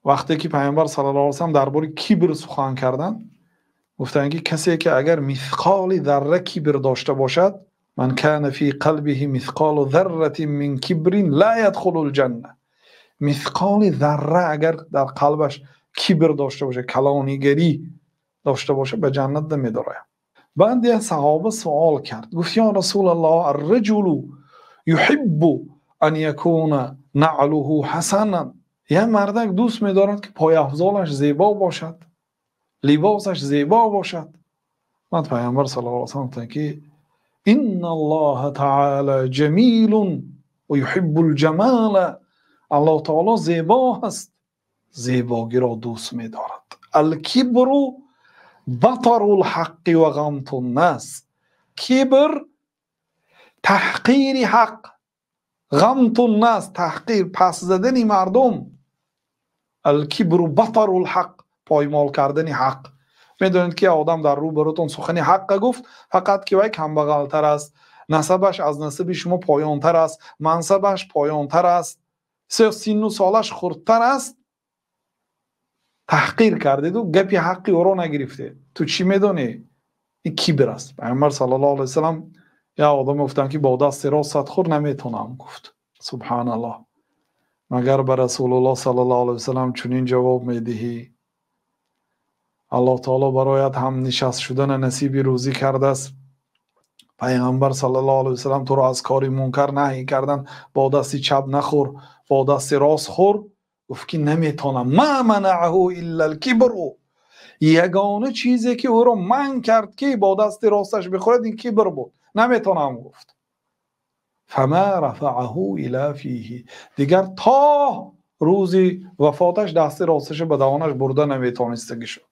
وقتی که پیامبر صلی الله علیه و سلم درباره کبر سخن کردن، گفتن که کسی که اگر مثقال ذره کبر داشته باشد، من کان فی قلبه مثقال ذره من کبر لا يدخل الجنه. مثقال ذره اگر در قلبش کبر داشته باشه، کلانیگری داشته باشه، به جنت نمیداره. بعد یه صحابه سوال کرد، گفت یا رسول الله الرجل يحب ان يكون نعله حسنا. یه مردک دوست می‌دارد که پای افضلش زیبا باشد، لباسش زیبا باشد. بعد پیامبر صلی الله علیه و سلم گفت که ان الله تعالی جمیل و یحب الجمال. الله تعالی زیبا است، زیبایی را دوست می‌دارد. الکبر بطر الحق و غمط الناس. کبر تحقیر حق، غمط الناس تحقیر پس زدن مردم. الکبر بطر الحق پایمال کردن حق. میدونید که آدم در رو براتون سخن حق گفت، فقط که وی کم بغل تر است، نسبش از نسب شما پایان تر است، منصبش پایان تر است، سن و سالش خردتر است، تحقیر کردید و گپی حقی او را نگرفته. تو چی میدونی؟ این کبر است. پیامبر صلی الله علیه و سلم یا آدم گفتن که با دست راست صدخور نمیتونم گفت. سبحان الله. مگر به رسول الله صلی الله علیه و سلم چنین جواب میدهی؟ الله تعالی برایت هم نشست شدن نصیب روزی کرده است. پیامبر صلی الله علیه و سلم تو را از کاری منکر نهی کردن، با دست چپ نخور، با دست راست خور. گفت که نمیتونم. ما منعه الا الکبر. یگانه چیزی که او را منع کرد که با دست راستش بخورد این کبر بود. نمیتونم گفت. فما رفعه الی فیه. دیگر تا روزی وفاتش دست راستش به دهانش برده نمیتونستگی شد.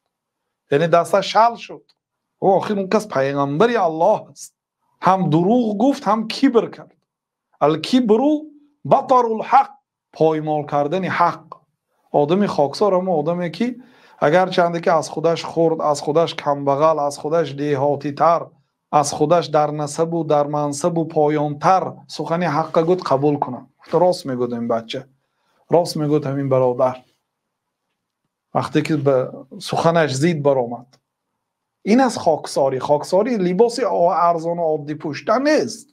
یعنی دستش شل شد. او آخر اون کس پیغمبری الله است. هم دروغ گفت هم کبر کرد. الکبر بطر الحق پایمال کردن حق. آدمی خاکسار هم آدمی که اگر چنده که از خودش خرد، از خودش کم بغل، از خودش دیهاتی تر، از خودش در نسب و در منصب و پایان تر سخنی حق گفت قبول کنم. راست میگود این بچه، راست میگود همین برادر. وقتی که به سخنش زید برآمد. این از خاکساری. خاکساری لباس ارزان و عادی پوشیدن نیست.